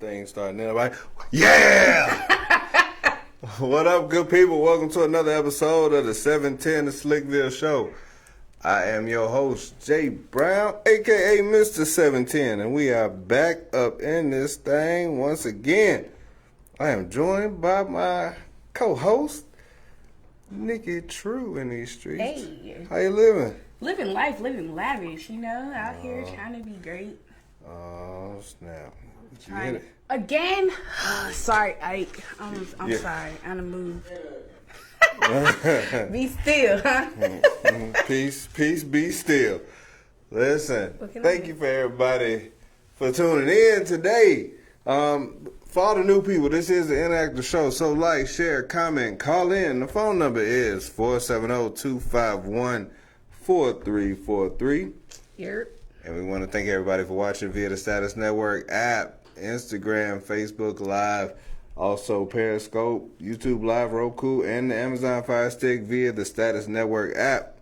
thing starting. Everybody, yeah! What up, good people? Welcome to another episode of the 710 The Slickville Show. I am your host, Jay Brown, a.k.a. Mr. 710, and we are back up in this thing once again. I am joined by my co-host, Nikki True in these streets. Hey. How you living? Living life, living lavish, you know, out here trying to be great. Oh, snap. Again? Sorry, Ike. I'm sorry. On the move. Be still, huh? Peace, be still. Listen, thank you for everybody for tuning in today. For all the new people, this is the interactive show. So like, share, comment, call in. The phone number is 470-251-4343. Yep. And we want to thank everybody for watching via the Status Network app, Instagram, Facebook Live, also Periscope, YouTube Live, Roku, and the Amazon Fire Stick via the Status Network app.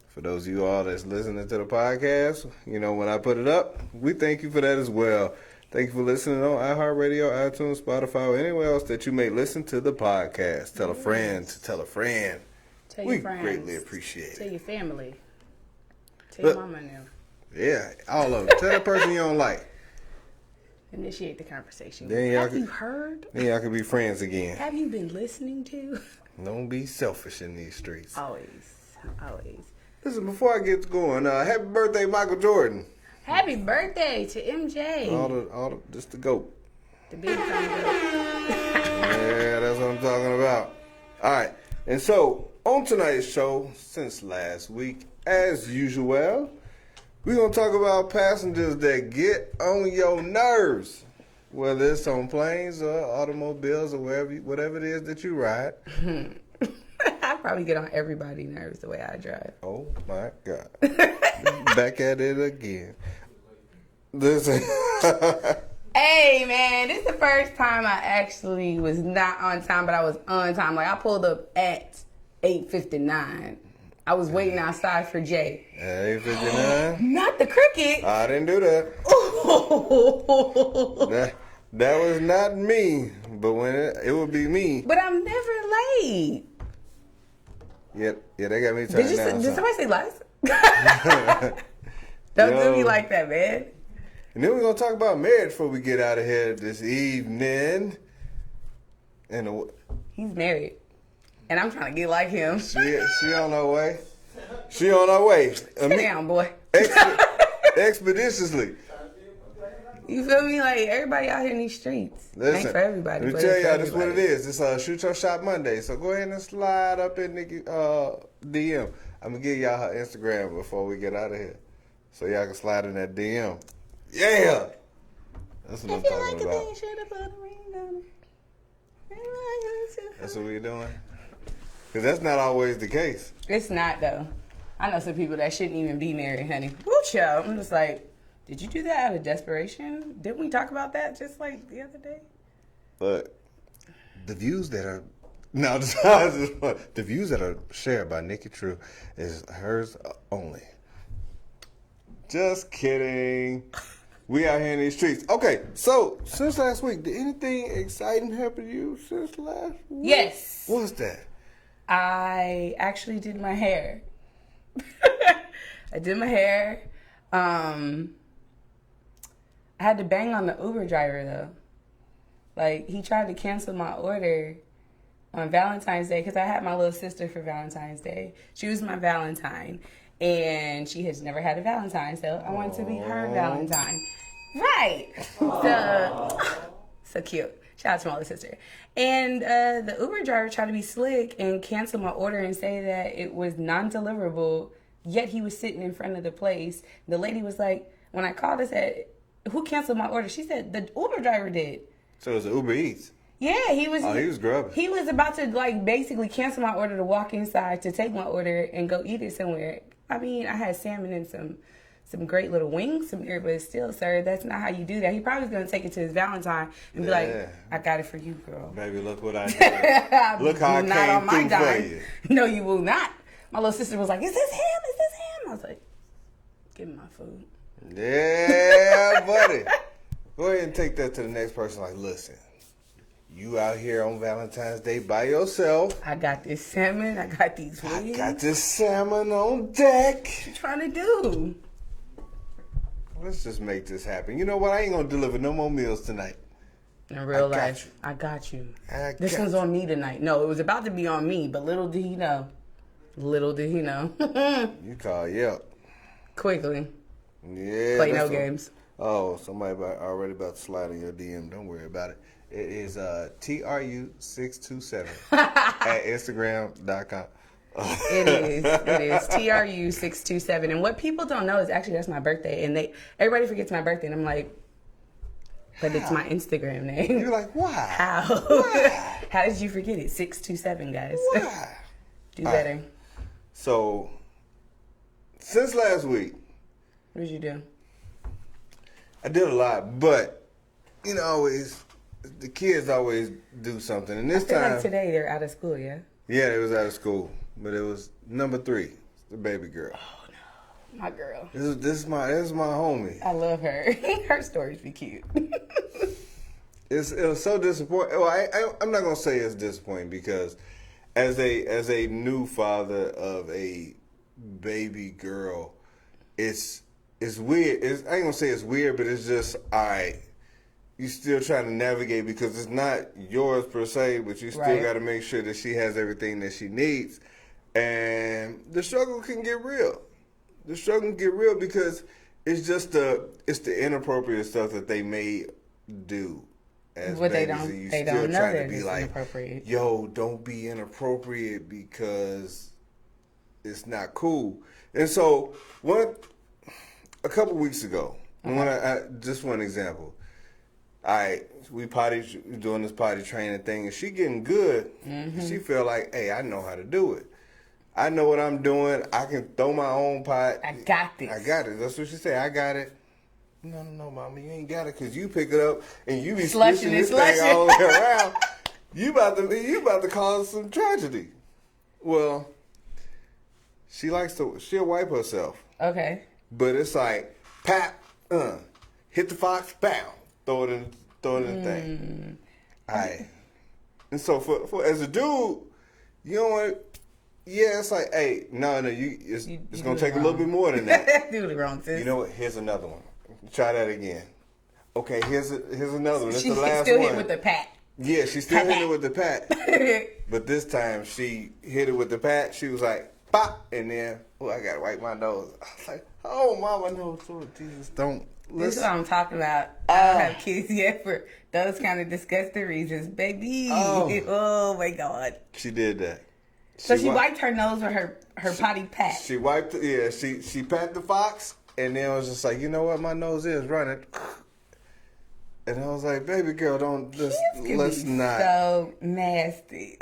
For those of you all that's listening to the podcast, you know, when I put it up, we thank you for that as well. Thank you for listening on iHeartRadio, iTunes, Spotify, or anywhere else that you may listen to the podcast. Tell a friend to tell a friend. Tell your We friends. greatly appreciate Tell it. your family. Tell your mama now. Yeah, all of it. Tell that person you don't like. Initiate the conversation. Then y'all Have can- you heard? Then y'all can be friends again. Have you been listening to? Don't be selfish in these streets. Always. Listen, before I get going, happy birthday, Michael Jordan. Happy birthday to MJ. Just the GOAT. The big thunder. Yeah, that's what I'm talking about. All right, and so on tonight's show, since last week, as usual, we're going to talk about passengers that get on your nerves, whether it's on planes or automobiles or whatever it is that you ride. I probably get on everybody's nerves the way I drive. Oh, my God. Back at it again. Listen. Hey, man, this is the first time I actually was not on time, but I was on time. Like, I pulled up at 8:59. I was waiting outside for Jay. At 8:59? Not the cricket. I didn't do that. That was not me, but when it would be me. But I'm never late. Yeah, they got me turned down. Did somebody say lies? Don't do me like that, man. And then we're going to talk about marriage before we get out of here this evening. He's married. And I'm trying to get like him. She on her way. She on her way. Sit down, boy. Expeditiously. You feel me? Like, everybody out here in these streets. Listen, Ain't for everybody. let me tell y'all, this is what it is. It's Shoot Your Shot Monday. So go ahead and slide up in Nikki DM. I'm going to give y'all her Instagram before we get out of here. So y'all can slide in that DM. Yeah! That's what I'm talking about. That's what we're doing? Because that's not always the case. It's not, though. I know some people that shouldn't even be married, honey. Woo, child. I'm just like, did you do that out of desperation? Didn't we talk about that just like the other day? But the views that are... No, the views that are shared by Nikki True is hers only. Just kidding. We out here in these streets. Okay, so since last week, did anything exciting happen to you since last week? Yes. What's that? I actually did my hair. I did my hair. I had to bang on the Uber driver, though. Like, he tried to cancel my order on Valentine's Day because I had my little sister for Valentine's Day. She was my Valentine, and she has never had a Valentine, so I wanted to be her Valentine. Right. So cute. Shout out to my little sister. And the Uber driver tried to be slick and cancel my order and say that it was non-deliverable, yet he was sitting in front of the place. The lady was like, when I called, I said, who canceled my order? She said, the Uber driver did. So it was Uber Eats. Yeah, he was. Oh, he was grubbing. He was about to, like, basically cancel my order to walk inside to take my order and go eat it somewhere. I mean, I had salmon and some great little wings from there, but still, sir, that's not how you do that. He probably was going to take it to his Valentine and be like, I got it for you, girl. Baby, look what I did. Look how I came through for you. No, you will not. My little sister was like, is this him? Is this him? I was like, give me my food. Yeah, buddy. Go ahead and take that to the next person. Like, listen, you out here on Valentine's Day by yourself. I got this salmon. I got these wings. I got this salmon on deck. What you trying to do? Let's just make this happen. You know what? I ain't gonna deliver no more meals tonight. In real life, I got you. This one's on me tonight. No, it was about to be on me, but little did he know. Little did he know. You call, yep. Quickly. Yeah. Play no games. Oh, somebody already about to slide in your DM. Don't worry about it. It is TRU627 at Instagram.com. It is TRU627. And what people don't know is actually that's my birthday. And everybody forgets my birthday. And I'm like, but it's my Instagram name. You're like, why? How? Why? How did you forget it? 627, guys. Why? Do better. Right. So, since last week. What did you do? I did a lot, but, you know, always, the kids always do something. And this time. Like today they're out of school, yeah? Yeah, they was out of school. But it was number 3, the baby girl. Oh, no. My girl. This is my homie. I love her. Her stories be cute. It was so disappointing. Well, I'm not gonna say it's disappointing because as a new father of a baby girl, it's weird. I ain't gonna say it's weird, but it's just you still trying to navigate because it's not yours per se, but you still got to make sure that she has everything that she needs, and the struggle can get real. The struggle can get real because it's just the inappropriate stuff that they may do. As what babies, they don't, and you they still don't know trying that to be it's like, inappropriate. yo, don't be inappropriate because it's not cool. And so, a couple weeks ago, just one example, we doing this potty training thing, and she getting good. Mm-hmm. She feel like, hey, I know how to do it. I know what I'm doing. I can throw my own pot. I got this. I got it. That's what she said. I got it. No, mama, you ain't got it because you pick it up and you be slushing this thing all the way around. You about to cause some tragedy. Well, she'll wipe herself. Okay. But it's like, pap, hit the fox, bam, throw it in the thing. All right. And so for as a dude, you know what? Yeah, it's like, hey, no, it's gonna take a little bit more than that. Do it wrong, sis. You know what? Here's another one. Try that again. Okay, here's another one. It's the last one. She still hit with the pat. Yeah, she still hit it with the pat. But this time she hit it with the pat. She was like, pop, and then, I gotta wipe my nose. I was like, oh, mama, no, Jesus, don't. This is what I'm talking about. I don't have kids yet for those kind of disgusting reasons, baby. Oh my God. She did that. So she wiped her nose with her potty pat. She wiped it, yeah. She pat the fox, and then was just like, you know what, my nose is running. And I was like, baby girl, let's not. So nasty.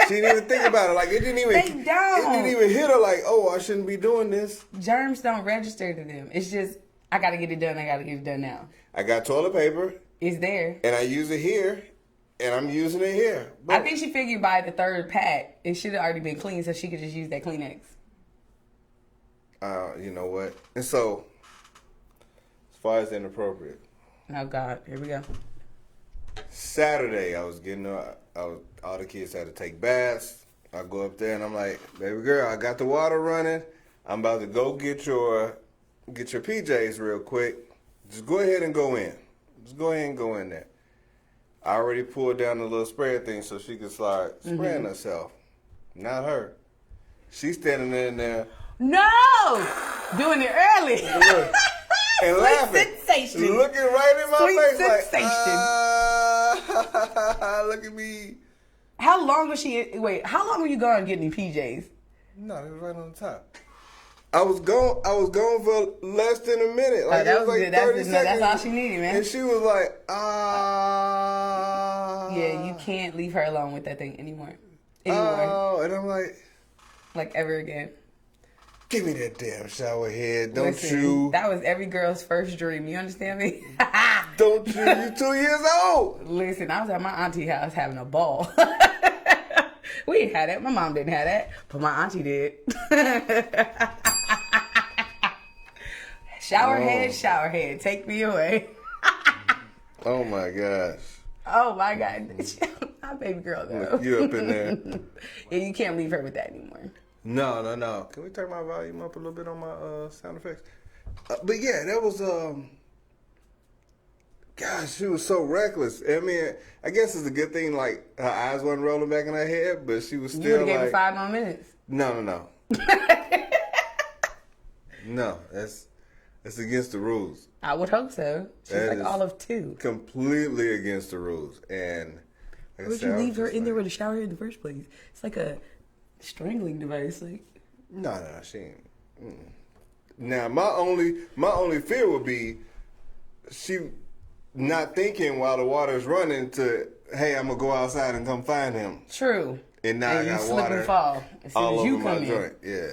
She didn't even think about it. Like it didn't even. They don't. It didn't even hit her. Like, oh, I shouldn't be doing this. Germs don't register to them. It's just I gotta get it done. I gotta get it done now. I got toilet paper. It's there. And I use it here, and I'm using it here. Boom. I think she figured by the third pat, it should have already been clean, so she could just use that Kleenex. You know what? And so, as far as inappropriate. Oh God, here we go. Saturday, I was all the kids had to take baths. I go up there and I'm like, baby girl, I got the water running. I'm about to go get your PJs real quick. Just go ahead and go in. Just go ahead and go in there. I already pulled down the little sprayer thing so she could start spraying herself. Not her. She's standing in there. No! Doing it early. And laughing. Sensation. Looking right in my face sensation. like, look at me. How long was she? Wait, how long were you gone getting PJs? No, it was right on the top. I was gone for less than a minute. Like, that it was like good. 30 seconds. That's all she needed, man. And she was like, Yeah, you can't leave her alone with that thing anymore. Oh, and I'm like ever again. Give me that damn shower head, don't Listen, you? That was every girl's first dream. You understand me? Don't you? You're 2 years old. Listen, I was at my auntie house having a ball. We didn't have that. My mom didn't have that, but my auntie did. Shower head, take me away. Oh my gosh. Oh my God. My baby girl though. You up in there. Yeah, you can't leave her with that anymore. No. Can we turn my volume up a little bit on my sound effects? But yeah, that was gosh, she was so reckless. I mean, I guess it's a good thing. Like her eyes wasn't rolling back in her head, but she was You still would have gave her like 5 more minutes. no. No, that's against the rules. I would hope so. She's That like is all of 2. Completely against the rules. And like Why would you leave her in there with a shower in the first place? It's like a strangling device. Like No, she ain't. Now my only fear would be she not thinking while the water's running to, hey, I'm gonna go outside and come find him. True. And now I you got slip water and fall as soon all as you over come my in. joint. Yeah.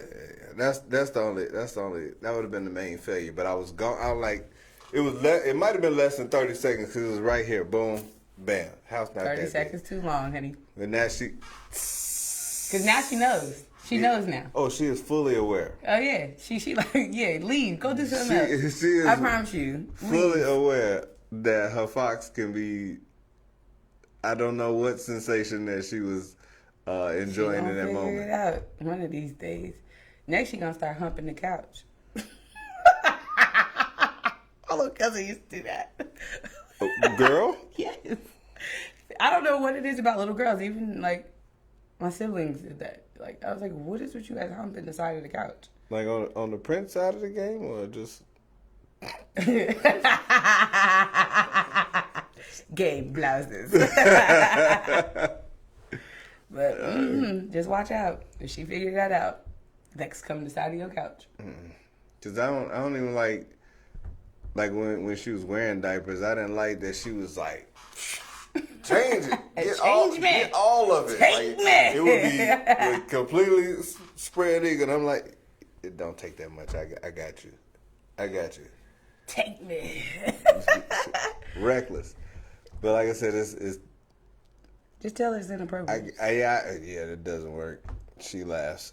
That's the only that would have been the main failure. But I was gone. I was like, it might have been less than 30 seconds because it was right here. Boom, bam. House not 30 that seconds too long, honey. big. And now she. Because now she knows. She knows now. Oh, she is fully aware. Oh yeah, she like leave, go do something else. She is I promise you, fully leave. aware that her fox can be. I don't know what sensation that she was enjoying She in that gonna moment. figure it out one of these days. Next, she gonna start humping the couch. My little cousin used to do that. Girl? Yes. I don't know what it is about little girls. Even like my siblings did that. Like I was like, what is with you guys humping the side of the couch? Like on the Prince side of the game, or just Game blouses. But just watch out. If she figured that out, next come to the side of your couch. Cause I don't even like when she was wearing diapers. I didn't like that she was like, change it, get all of it. Take like, me. It would be completely spread eagle. And I'm like, it don't take that much. I got you. Take me. Reckless, but like I said, it's Just tell her it's inappropriate. yeah, that doesn't work. She laughs.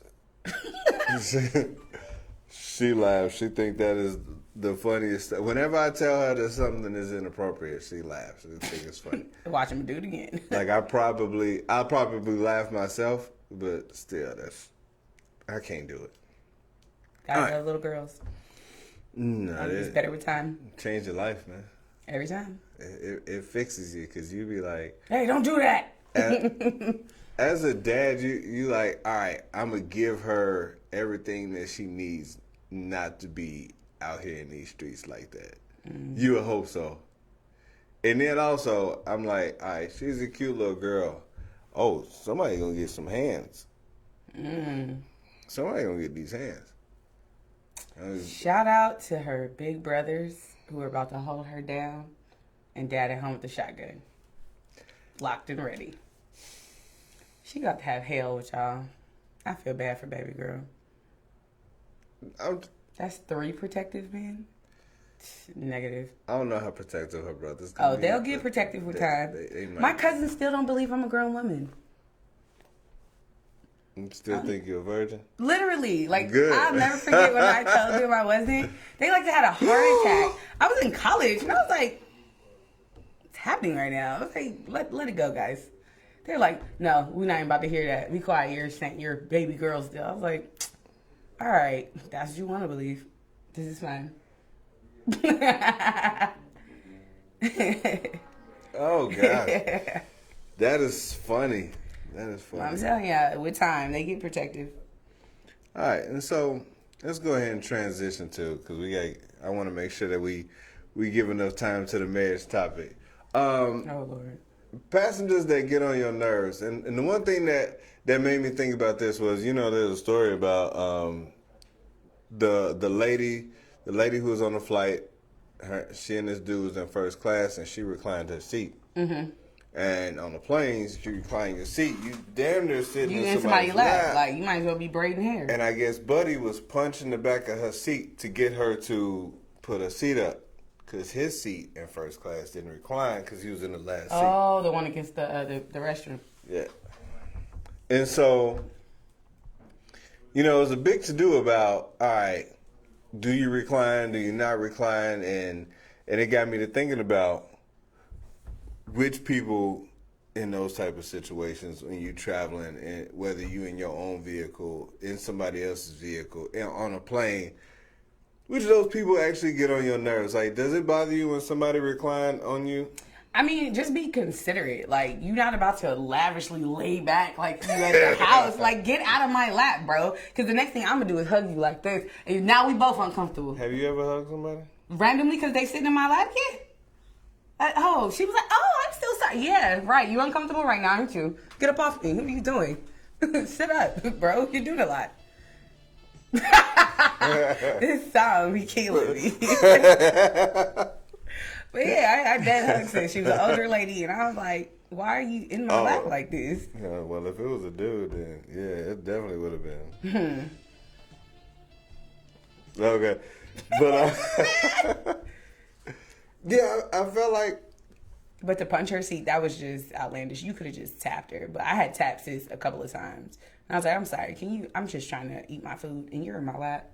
She laughs. She think that is the funniest. Whenever I tell her that something is inappropriate, she laughs. She think it's funny. Watch him do it again. Like I'll probably laugh myself, but still, I can't do it. Gotta tell little girls. No, It's better with time. Change your life, man. Every time. It fixes you because you be like, hey, don't do that. as a dad, you like, all right, I'm gonna give her everything that she needs not to be out here in these streets like that. You would hope so. And then also, I'm like, all right, she's a cute little girl. Oh, somebody gonna get some hands. Somebody gonna get these hands. Shout out to her big brothers who are about to hold her down, and dad at home with the shotgun, locked and ready. She got to have hell with y'all. I feel bad for baby girl. That's 3 protective men. Negative. I don't know how protective her brothers. Oh, they'll get protective with time. My cousins still don't believe I'm a grown woman. You still think you're a virgin? Literally, like Good. I'll never forget when I told them I wasn't. They like to had a heart attack. I was in college and I was like, "What's happening right now?" I was like, "Let it go, guys." They're like, "No, we're not even about to hear that. Be quiet. You're baby girl still." I was like, "All right, that's what you want to believe. This is fine." Oh God, that is funny. That is funny. I'm telling you, with time, they get protective. All right, and so let's go ahead and transition to because I want to make sure that we give enough time to the marriage topic. Oh Lord. Passengers that get on your nerves, and the one thing that made me think about this was, there's a story about the lady who was on the flight. She and this dude was in first class, and she reclined her seat. Mm-hmm. And on the planes, you recline your seat, you damn near sitting in somebody's lap. Like, you might as well be braiding hair. And I guess Buddy was punching the back of her seat to get her to put her seat up. Because his seat in first class didn't recline because he was in the last seat. Oh, the one against the restroom. Yeah. And so, it was a big to-do about, all right, do you recline, do you not recline? And it got me to thinking about, which people in those type of situations when you traveling, and whether you in your own vehicle, in somebody else's vehicle, and on a plane, which of those people actually get on your nerves? Like, does it bother you when somebody recline on you? I mean, just be considerate. Like, you're not about to lavishly lay back like you at the house. Like, get out of my lap, bro. Because the next thing I'm going to do is hug you like this. And now we both uncomfortable. Have you ever hugged somebody? Randomly because they sitting in my lap? Yeah. She was like, oh, I'm still sorry. Yeah, right. You uncomfortable right now, aren't you? Get up off me. What are you doing? Sit up, bro. You're doing a lot. This song be killing me. But yeah, I had that hug since she was an older lady, and I was like, why are you in my lap like this? Yeah, well, if it was a dude, then yeah, it definitely would have been. Okay. But yeah, I felt like. But to punch her seat, that was just outlandish. You could have just tapped her. But I had tapped sis a couple of times. And I was like, I'm sorry, I'm just trying to eat my food, and you're in my lap.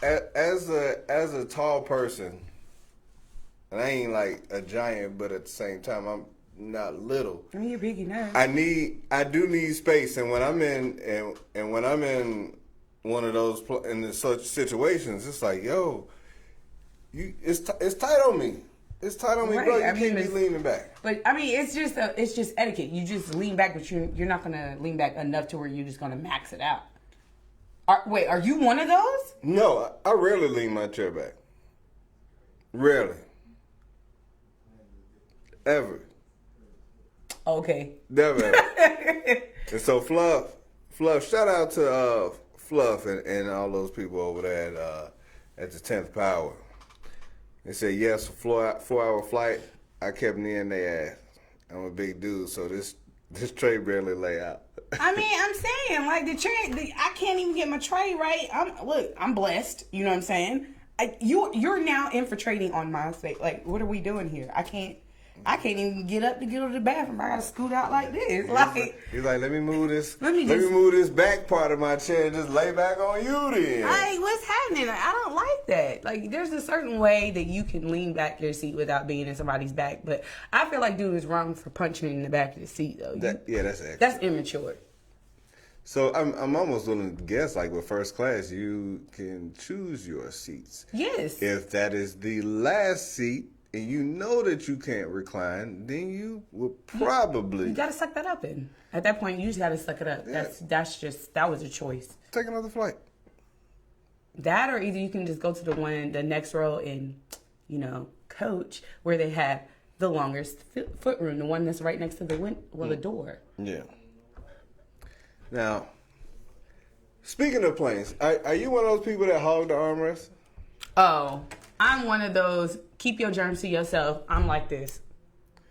As a tall person, and I ain't like a giant, but at the same time, I'm not little. I mean, you're big enough. I do need space, and when I'm in one of those in such situations, it's like, yo, it's tight on me. It's tight on me, right, bro. You can't be leaning back. But I mean, it's just etiquette. You just lean back, but you're not gonna lean back enough to where you're just gonna max it out. Are you one of those? No, I rarely lean my chair back. Rarely. Ever. Okay. Never ever. And so Fluff, shout out to Fluff and all those people over there at the 10th Power. They said yes, a 4-hour flight. I kept near their ass. I'm a big dude, so this tray barely lay out. I mean, I'm saying, like, the tray, I can't even get my tray right. I'm blessed. You know what I'm saying? You're now infiltrating on my space. Like, what are we doing here? I can't even get up to go to the bathroom. I gotta scoot out like this. He's like, let me move this. Let me move this back part of my chair and just lay back on you then. Like, what's happening? I don't like that. Like, there's a certain way that you can lean back your seat without being in somebody's back. But I feel like dude is wrong for punching in the back of the seat though. That's immature. So I'm almost willing to guess, like with first class, you can choose your seats. Yes. If that is the last seat, and you know that you can't recline, then you will probably... You got to suck that up in. At that point, you just got to suck it up. Yeah. That was a choice. Take another flight. That, or either you can just go to the next row in, coach, where they have the longest foot room, the one that's right next to the door. Yeah. Now, speaking of planes, are you one of those people that hog the armrest? Oh, I'm one of those, keep your germs to yourself. I'm like this.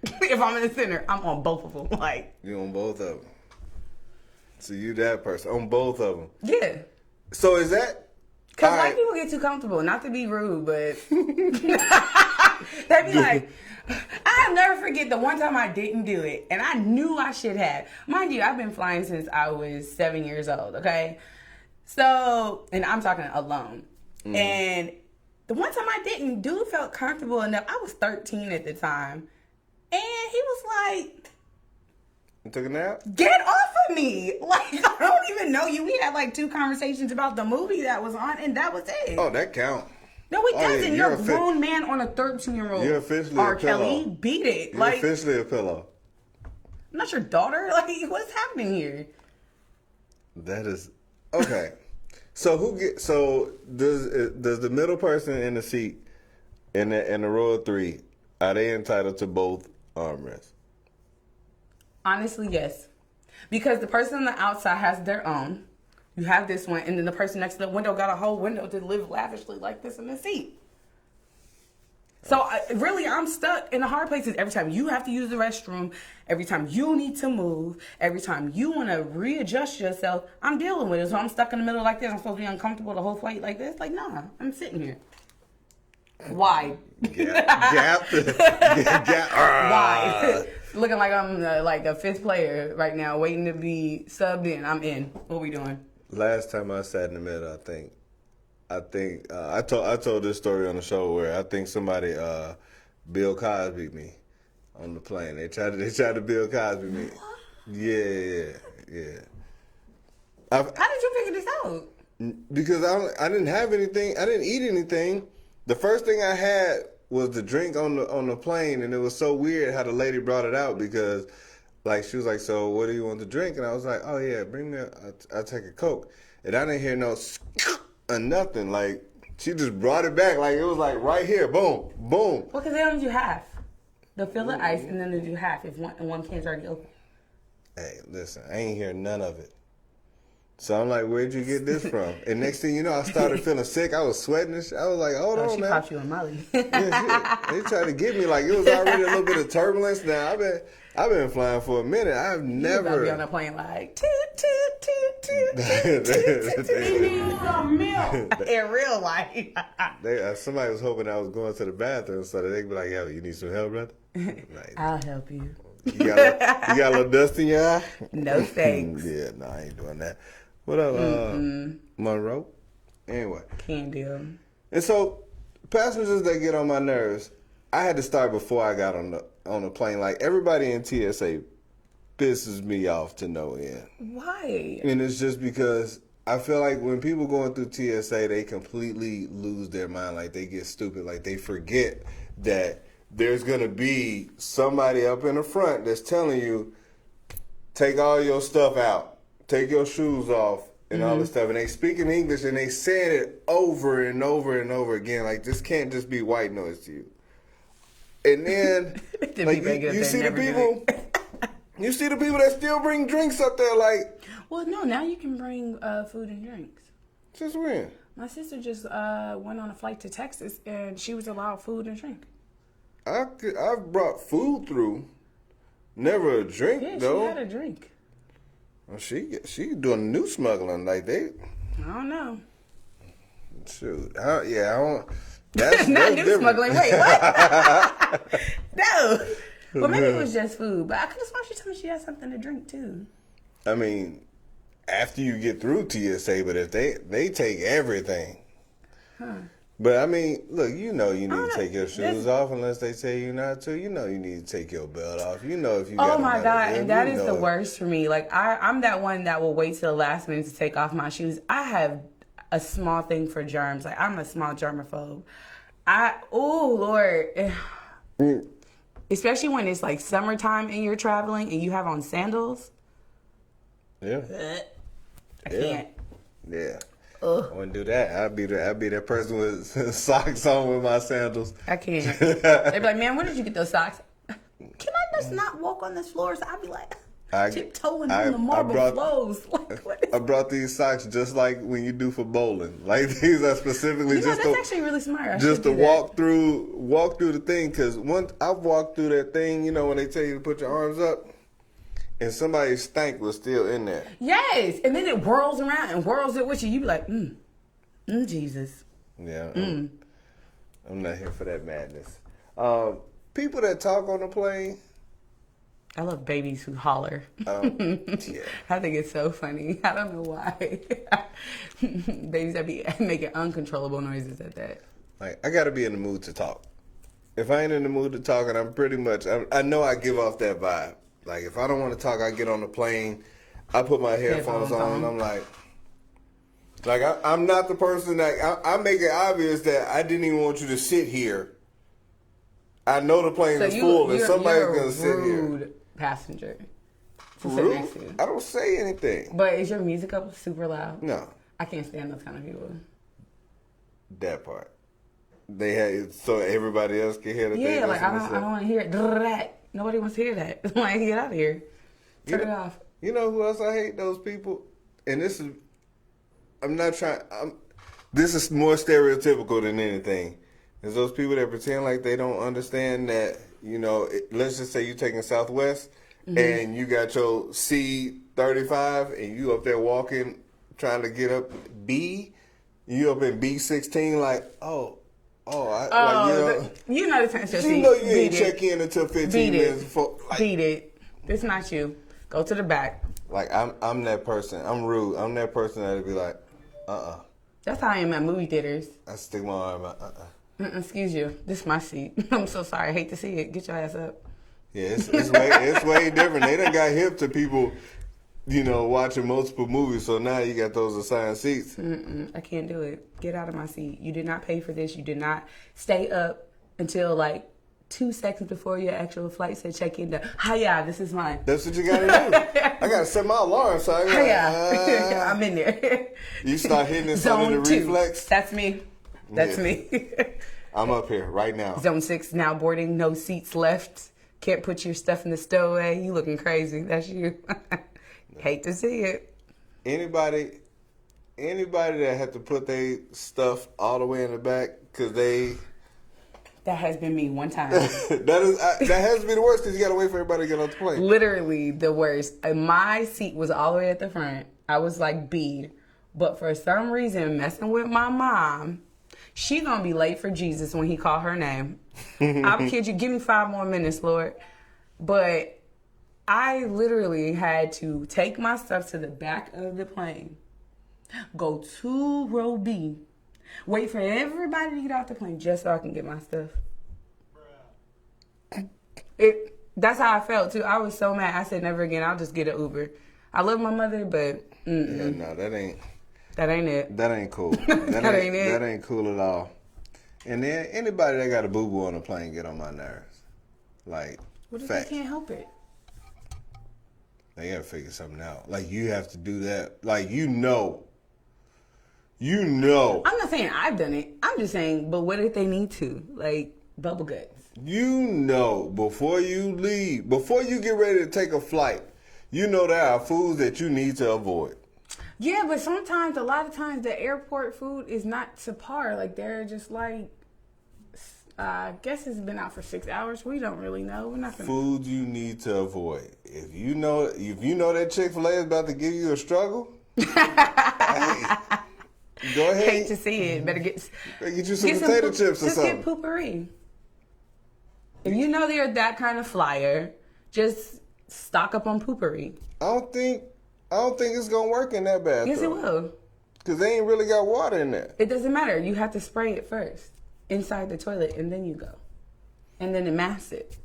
If I'm in the center, I'm on both of them. Like, you on both of them. So you that person, on both of them. Yeah. So is that... Because white people get too comfortable, not to be rude, but... They'd be like... I'll never forget the one time I didn't do it, and I knew I should have. Mind you, I've been flying since I was 7 years old, okay? So, and I'm talking alone. Mm. And... the one time I didn't, dude felt comfortable enough. I was 13 at the time. And he was like... You took a nap? Get off of me! Like, I don't even know you. We had like 2 conversations about the movie that was on, and that was it. Oh, that count. No, it doesn't. You're a grown man on a 13-year-old. You're officially R. a pillow. Kelly, beat it. You're officially a pillow. I'm not your daughter. Like, what's happening here? That is... Okay. So does the middle person in the seat in the row of 3, are they entitled to both armrests? Honestly, yes. Because the person on the outside has their own. You have this one, and then the person next to the window got a whole window to live lavishly like this in the seat. So really, I'm stuck in the hard places. Every time you have to use the restroom, every time you need to move, every time you want to readjust yourself, I'm dealing with it. So I'm stuck in the middle like this. I'm supposed to be uncomfortable the whole flight like this. Like, nah, I'm sitting here. Why? Why? Looking like I'm like a 5th player right now, waiting to be subbed in. I'm in. What we doing? Last time I sat in the middle, I told this story on the show where I think somebody Bill Cosby me, on the plane. They tried to Bill Cosby me. Yeah. How did you figure this out? Because I didn't have anything. I didn't eat anything. The first thing I had was the drink on the plane, and it was so weird how the lady brought it out because, like, she was like, "So what do you want to drink?" And I was like, "Oh yeah, bring me. I'll take a Coke." And I didn't hear no or nothing. Like she just brought it back. Like it was like right here, boom, boom. Well, because they only do half. They'll fill the ice, and then they do half if one can's already open. Hey, listen, I ain't hear none of it. So I'm like, where'd you get this from? And next thing you know, I started feeling sick. I was sweating and shit. I was like, hold on, she man. popped you in Molly. Yeah, shit. They tried to get me. Like, it was already a little bit of turbulence. Now, I've been flying for a minute. I've never... You be on a plane like, toot, toot, toot, toot, toot, toot, toot. You need some milk. In real life. Somebody was hoping I was going to the bathroom so that they could be like, yo, you need some help, brother? Like, I'll help you. You got a little dust in your eye? No thanks. Yeah, no, I ain't doing that. What up, Monroe? Anyway. Can do. And so, passengers that get on my nerves, I had to start before I got on the plane. Like, everybody in TSA pisses me off to no end. Why? And it's just because I feel like when people going through TSA, they completely lose their mind. Like, they get stupid. Like, they forget that there's going to be somebody up in the front that's telling you, take all your stuff out. Take your shoes off and all this stuff. And they speak in English and they saying it over and over and over again. Like, this can't just be white noise to you. And then, like, you see the people, you see the people that still bring drinks up there, like. Well, no, now you can bring food and drinks. Since when? My sister just went on a flight to Texas and she was allowed food and drink. I've brought food through, never a drink though. She had a drink. Well, she doing new smuggling like they. I don't know. Shoot, I don't. That's not new different. Smuggling. Wait, what? No. Well, maybe it was just food, but I could have sworn she told me she had something to drink too. I mean, after you get through TSA, but if they take everything. Huh. But I mean, look, you know you need to take your shoes off unless they tell you not to. You know you need to take your belt off. You know if you got Oh my God, and that is the it. worst for me. Like I'm that one that will wait till the last minute to take off my shoes. I have a small thing for germs. Like I'm a small germaphobe. Lord. Especially when it's like summertime and you're traveling and you have on sandals. Yeah. I can't. Yeah. I wouldn't do that. I'd be that person with socks on with my sandals. I can't. They'd be like, man, where did you get those socks? Can I just not walk on this floor? So I'd be like, tiptoeing on the marble floors. Like, what is I brought these socks just like when you do for bowling. Like these are specifically that's actually really smart. Just to walk through the thing. Because once I've walked through that thing, you know, when they tell you to put your arms up. And somebody's stank was still in there. Yes. And then it whirls around and whirls it with you. You be like, Jesus. Yeah. I'm not here for that madness. People that talk on the plane. I love babies who holler. Yeah. I think it's so funny. I don't know why. Babies that be making uncontrollable noises at that. Like, I got to be in the mood to talk. If I ain't in the mood to talk, and I'm pretty much, I know I give off that vibe. Like, if I don't want to talk, I get on the plane, I put my headphones on, and I'm like I'm not the person that, I make it obvious that I didn't even want you to sit here. I know the plane is full, and somebody's going to sit here. Rude passenger. Rude? I don't say anything. But is your music up super loud? No. I can't stand those kind of people. That part. They had, so everybody else can hear the thing. Yeah, like, I don't want to hear it. Nobody wants to hear that. Like, get out of here. Turn it off. You know who else I hate? Those people. And this is, this is more stereotypical than anything. It's those people that pretend like they don't understand that, you know, let's just say you're taking Southwest and you got your C35 and you up there walking, trying to get up B. You up in B16 like, you know the time. You know you ain't check in until 15 minutes before. Like, Beat it. It's not you. Go to the back. Like, I'm that person. I'm rude. I'm that person that'll be like, That's how I am at movie theaters. I stick my arm out, Excuse you. This is my seat. I'm so sorry. I hate to see it. Get your ass up. Yeah, it's way different. They done got hip to people, watching multiple movies. So now you got those assigned seats. I can't do it. Get out of my seat. You did not pay for this. You did not stay up until like 2 seconds before your actual flight said check in. Hiya, this is mine. That's what you gotta do. I gotta set my alarm so I Hiya, I'm in there. You start hitting this Zone under the 2. reflex. That's me. That's me. I'm up here right now. Zone 6 now boarding. No seats left. Can't put your stuff in the stowaway. You looking crazy. That's you. Hate to see it. Anybody that had to put their stuff all the way in the back because they... That has been me one time. that has to be the worst because you got to wait for everybody to get off the plane. Literally the worst. My seat was all the way at the front. I was like bead. But for some reason, messing with my mom, she gonna be late for Jesus when he call her name. I'll kid you. Give me 5 more minutes, Lord. But I literally had to take my stuff to the back of the plane, go to row B, wait for everybody to get off the plane just so I can get my stuff. That's how I felt too. I was so mad. I said never again. I'll just get an Uber. I love my mother, but yeah, no, that ain't it. That ain't cool. That ain't it. That ain't cool at all. And then anybody that got a boo boo on the plane get on my nerves. Like, what if facts. they can't help it? They gotta figure something out. Like, you have to do that. Like, you know. I'm not saying I've done it. I'm just saying, but what if they need to? Like, bubble guts. Before you leave, before you get ready to take a flight, there are foods that you need to avoid. Yeah, but sometimes, a lot of times, the airport food is not to par. Like, they're just like, I guess it's been out for 6 hours. We don't really know. We're not gonna... Foods you need to avoid. If you know that Chick-fil-A is about to give you a struggle, hey, go ahead. Hate to see it. Better get you some potato chips or something. Just get poopery. If you know they're that kind of flyer, just stock up on poopery. I don't think it's gonna work in that bad. Yes, it will. Because they ain't really got water in there. It doesn't matter. You have to spray it first inside the toilet, and then you go, and then it masks it.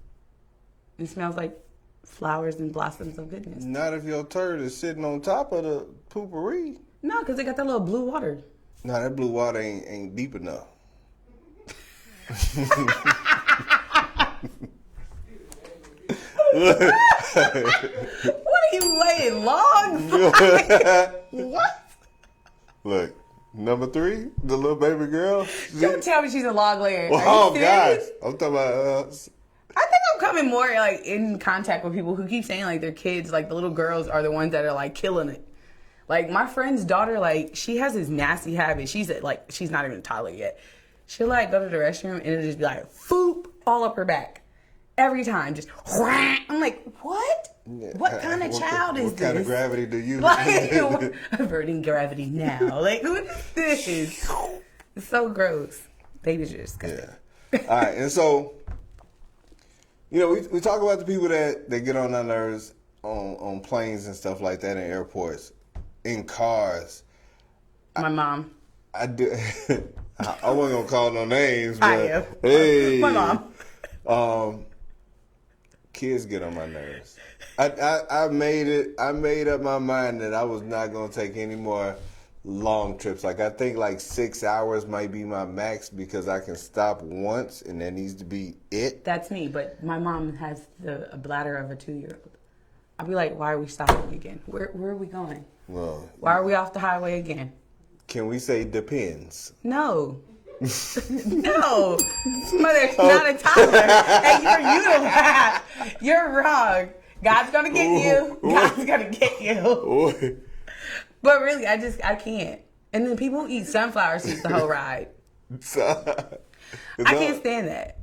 It smells like flowers and blossoms of goodness. Not if your turd is sitting on top of the poopery. No, because they got that little blue water. No, that blue water ain't deep enough. What are you laying long for? What? Look, number 3, the little baby girl. Don't tell me she's a log layer. Oh, gosh. I'm talking about... I think I'm coming more like in contact with people who keep saying like their kids, like the little girls are the ones that are like killing it. Like my friend's daughter, like she has this nasty habit. She's not even a toddler yet. She'll like go to the restroom and it'll just be like foop all up her back. Every time, just whack. I'm like, what? What kind of child is this? What kind of gravity do you like? Averting gravity now. Like, what is this? It's so gross. Babies are disgusting. Yeah. All right, and so, we talk about the people that get on our nerves on planes and stuff like that in airports, in cars. My mom. I do. I wasn't gonna call no names, but I am. Hey, my mom. Kids get on my nerves. I made up my mind that I was not gonna take any more long trips. Like I think like 6 hours might be my max because I can stop once and that needs to be it. That's me, but my mom has a bladder of a 2-year-old. I'll be like, why are we stopping again? Where are we going? Well, why are we off the highway again? Can we say depends? No. No. Mother's not a toddler. Hey, you're wrong. God's gonna get you. God's gonna get you. But really, I can't. And then people who eat sunflower seeds the whole ride. I can't stand that.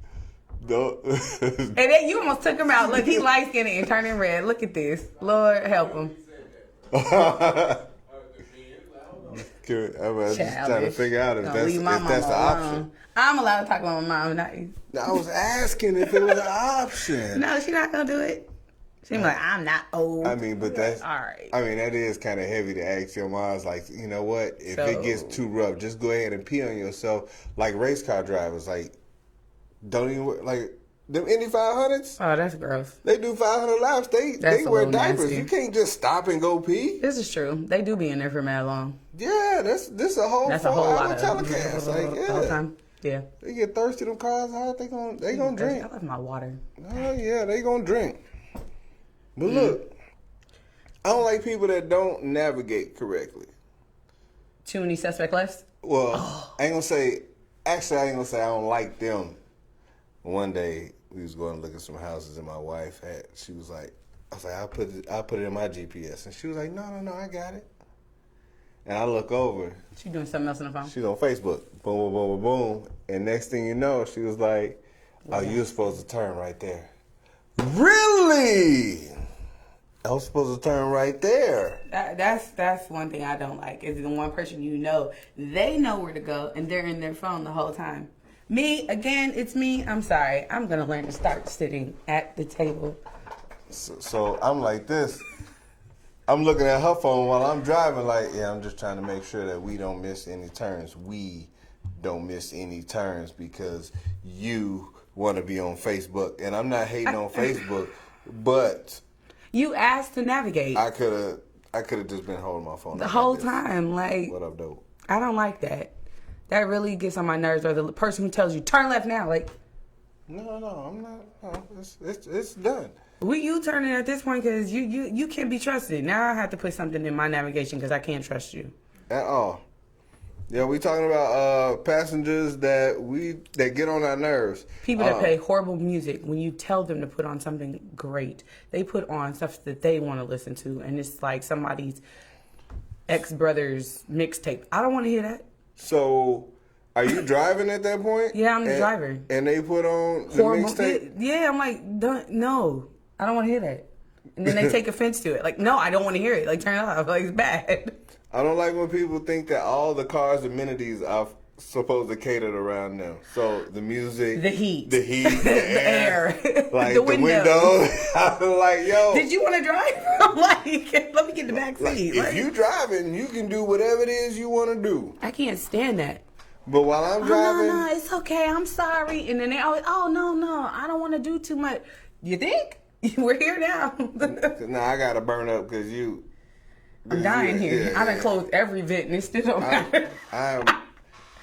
And then you almost took him out. Look, he light skinned and turning red. Look at this. Lord help him. I'm just trying to figure out if that's the option. I'm allowed to talk about my mom, not you. I was asking if it was an option. No, she's not gonna do it. She's like, I'm not old. I mean, but that's all right. I mean, that is kind of heavy to ask your mom's. Like, you know what? If it gets too rough, just go ahead and pee on yourself. Like race car drivers, like don't even Them Indy 500s. Oh, that's gross. They do 500 laps. They That's a wear little diapers. nasty. You can't just stop and go pee. This is true. They do be in there for mad long. Yeah, this a whole That's a whole lot of telecast. Like, the whole yeah. time. Yeah. They get thirsty. Them cars hard. They gonna drink. I love my water. Oh yeah, they gonna drink. But look, I don't like people that don't navigate correctly. Too many suspect lists? Well, I ain't gonna say. Actually, I ain't gonna say I don't like them. One day we was going to look at some houses, and my wife had. She was like, "I was like, I'll put it in my GPS," and she was like, "No, I got it." And I look over. She doing something else on the phone? She's on Facebook. Boom, boom, boom, boom, boom. And next thing you know, she was like, "Oh, you were supposed to turn right there." Really? I was supposed to turn right there. That's one thing I don't like. Is the one person they know where to go, and they're in their phone the whole time. Me, again, it's me. I'm sorry. I'm gonna learn to start sitting at the table. So I'm like this. I'm looking at her phone while I'm driving. Like, yeah, I'm just trying to make sure that we don't miss any turns. We don't miss any turns because you want to be on Facebook, and I'm not hating on Facebook, but. You asked to navigate. I could have just been holding my phone the whole time. Like, what up, dope? I don't like that. That really gets on my nerves. Or the person who tells you turn left now. Like, no, I'm not. No, it's done. We U-turning at this point because you can't be trusted. Now I have to put something in my navigation because I can't trust you At all. Yeah, we talking about passengers that get on our nerves. People that play horrible music. When you tell them to put on something great, they put on stuff that they want to listen to, and it's like somebody's ex-brother's mixtape. I don't want to hear that. So, are you driving at that point? Yeah, I'm the driver. And they put on the mixtape? Yeah, I'm like, no, I don't want to hear that. And then they take offense to it. Like, no, I don't want to hear it. Like, turn it off. Like, it's bad. I don't like when people think that all the cars' amenities are supposed to cater around them. So the music, the heat, the air, like the windows. I'm like, yo, did you want to drive? I'm like, let me get the back seat. If you driving, you can do whatever it is you want to do. I can't stand that. But while I'm driving, no, it's okay. I'm sorry. And then they always, no, I don't want to do too much. You think? We're here now. Now I gotta burn up because you. I'm dying here. Yeah, I done closed every vent and it still don't matter.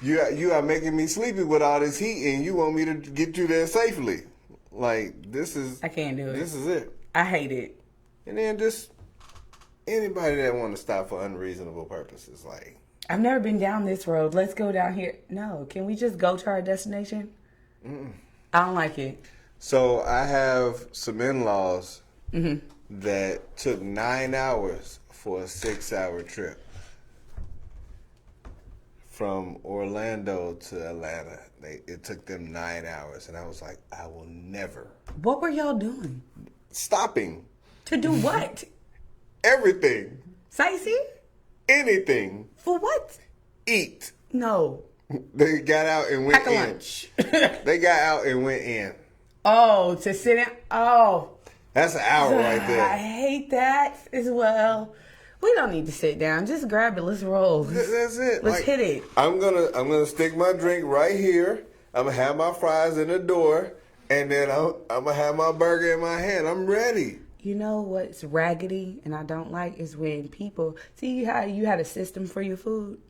You are making me sleepy with all this heat, and you want me to get you there safely. Like, this is. I can't do it. This is it. I hate it. And then just anybody that want to stop for unreasonable purposes, like. I've never been down this road. Let's go down here. No, can we just go to our destination? I don't like it. So I have some in-laws that took 9 hours for a 6-hour trip from Orlando to Atlanta. It took them 9 hours, and I was like, I will never. What were y'all doing? Stopping. To do what? Everything. Sightseeing? Anything. For what? Eat. No. They got out and went Pack a in. lunch. They got out and went in. Oh, to sit down? Oh. That's an hour right there. I hate that as well. We don't need to sit down. Just grab it. Let's roll. That's it. Let's hit it. I'm gonna stick my drink right here. I'm gonna have my fries in the door, and then I'm gonna have my burger in my hand. I'm ready. You know what's raggedy and I don't like is when people see how you had a system for your food,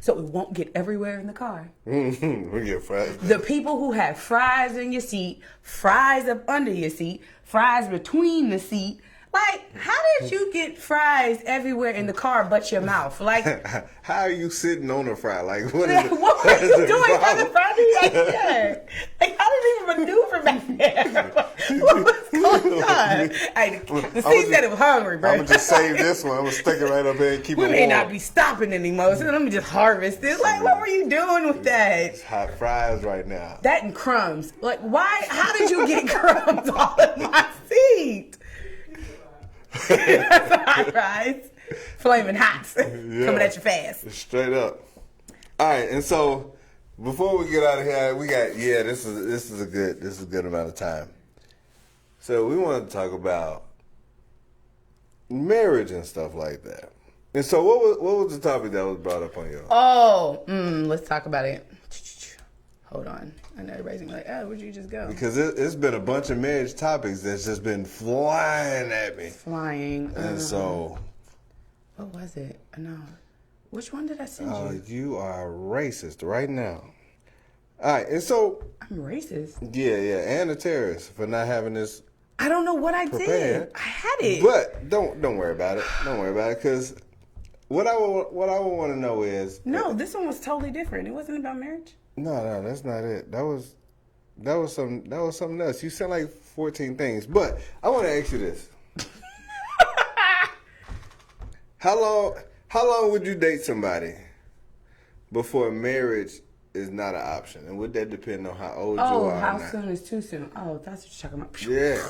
so it won't get everywhere in the car. We get fries. The people who have fries in your seat, fries up under your seat, fries between the seat. Like, how did you get fries everywhere in the car but your mouth? Like, how are you sitting on a fry? Like, what is it? What were you doing for the fries right there? Like, how did you maneuver back there? What was going on? Hey, the seat said it was hungry, bro. I'm gonna just save this one. I'm gonna stick it right up there and keep it warm. We may not be stopping anymore, so let me just harvest it. Like, what were you doing with that? It's hot fries right now. That and crumbs. Like, why? How did you get crumbs all in my seat? That's hot fries. Flaming hot. Coming at you fast. Straight up. All right, and so before we get out of here, we got this is a good amount of time. So we wanted to talk about marriage and stuff like that. And so what was the topic that was brought up on your? Oh, let's talk about it. Hold on. I know everybody's gonna be like, oh, where'd you just go? Because it's been a bunch of marriage topics that's just been flying at me. Flying. And so. What was it? No. Which one did I send you? You are racist right now. All right, and so. I'm racist? Yeah, and a terrorist for not having this. I don't know what I prepared. did. I had it. But don't worry about it. Don't worry about it, because what I would want to know is. No, this one was totally different. It wasn't about marriage. No, that's not it. That was something else. You said like 14 things, but I want to ask you this: How long would you date somebody before marriage is not an option? And would that depend on how old you are? Oh, how soon is too soon? Oh, that's what you're talking about. Yeah.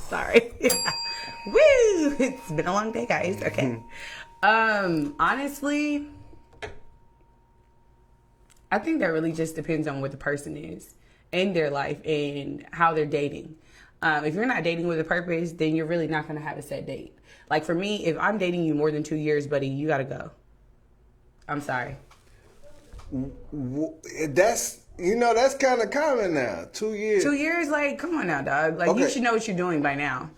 Sorry. Woo! It's been a long day, guys. Okay. Honestly, I think that really just depends on what the person is in their life and how they're dating. If you're not dating with a purpose, then you're really not going to have a set date. Like for me, if I'm dating you more than 2 years, buddy, you got to go. I'm sorry. That's kind of common now. 2 years. 2 years, like, come on now, dog. Like, You should know what you're doing by now.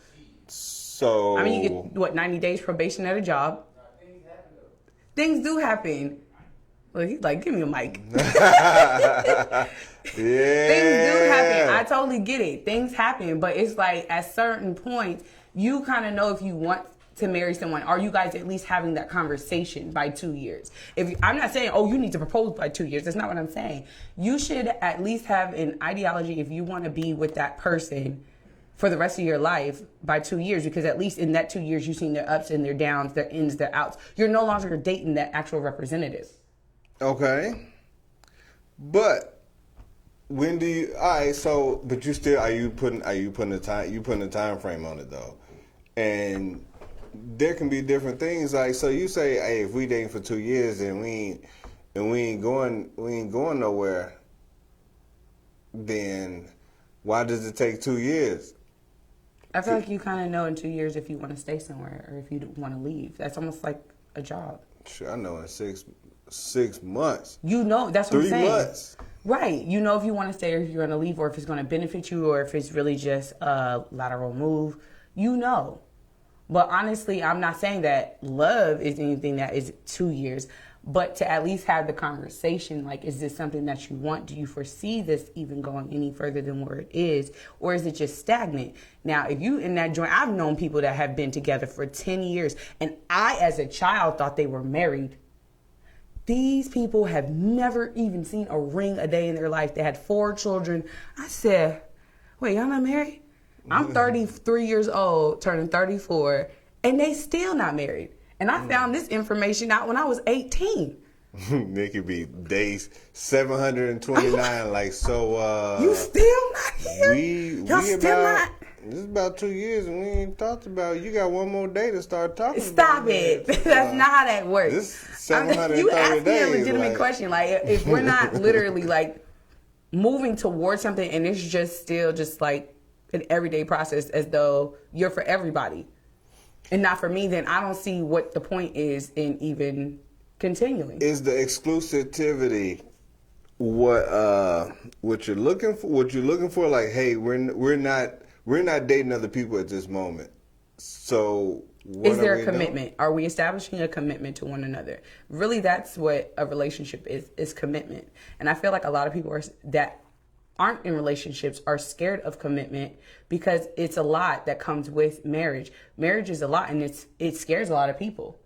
So. I mean, you get, 90 days probation at a job. Things do happen. Well, he's like, give me a mic. Yeah. Things do happen. I totally get it. Things happen. But it's like, at certain points, you kind of know if you want to marry someone. Are you guys at least having that conversation by 2 years? I'm not saying, oh, you need to propose by 2 years. That's not what I'm saying. You should at least have an ideology if you want to be with that person for the rest of your life by 2 years, because at least in that 2 years, you've seen their ups and their downs, their ins, their outs. You're no longer dating that actual representative. Okay. But when do you, all right, so, but you still, are you putting a time frame on it though? And there can be different things. Like, so you say, hey, if we dating for 2 years and we ain't going nowhere, then why does it take 2 years? I feel like you kind of know in 2 years if you want to stay somewhere or if you want to leave. That's almost like a job. Sure, I know in 6 months. You know, that's what I'm saying. 3 months. Right. You know if you want to stay or if you're going to leave or if it's going to benefit you or if it's really just a lateral move. You know. But honestly, I'm not saying that love is anything that is 2 years. But to at least have the conversation, like, is this something that you want? Do you foresee this even going any further than where it is? Or is it just stagnant? Now, if you in that joint, I've known people that have been together for 10 years. And I, as a child, thought they were married. These people have never even seen a ring a day in their life. They had 4 children. I said, wait, y'all not married? I'm 33 years old, turning 34, and they still not married. And I found this information out when I was 18. It could be days 729. Like, so. You still not here? Y'all still not? This is about 2 years, and we ain't talked about. You got one more day to start talking. Stop about it. That's not how that works. This 730 you asked me a days, legitimate question. Like, if we're not literally like moving towards something, and it's just still just like an everyday process, as though you're for everybody and not for me, then I don't see what the point is in even continuing. Is the exclusivity what you're looking for? What you're looking for? Like, hey, we're not dating other people at this moment. So is there a commitment? Are we establishing a commitment to one another? Really, that's what a relationship is commitment. And I feel like a lot of people that aren't in relationships are scared of commitment because it's a lot that comes with marriage. Marriage is a lot, and it scares a lot of people.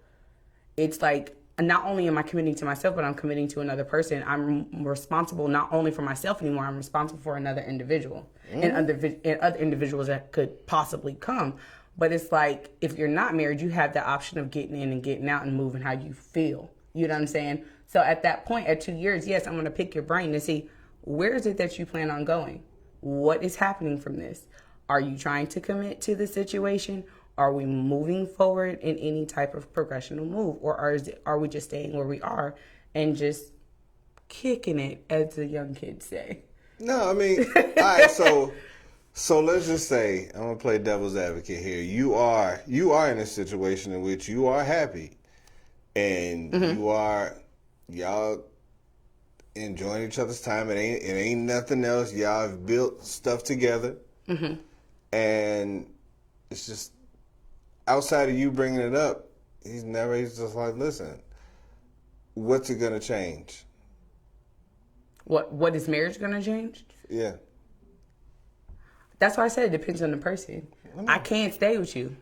It's like, not only am I committing to myself, but I'm committing to another person. I'm responsible not only for myself anymore, I'm responsible for another individual and other individuals that could possibly come. But it's like, if you're not married, you have the option of getting in and getting out and moving how you feel. You know what I'm saying? So at that point, at 2 years, yes, I'm going to pick your brain to see, where is it that you plan on going? What is happening from this? Are you trying to commit to the situation? Are we moving forward in any type of progressional move? Or are we just staying where we are and just kicking it, as the young kids say? No, I mean, all right, so let's just say, I'm going to play devil's advocate here. You are in a situation in which you are happy. And y'all enjoying each other's time. It ain't nothing else. Y'all have built stuff together, and it's just outside of you bringing it up. He's just like, listen, what's it gonna change? What is marriage gonna change? Yeah. That's why I said it depends on the person. I can't stay with you.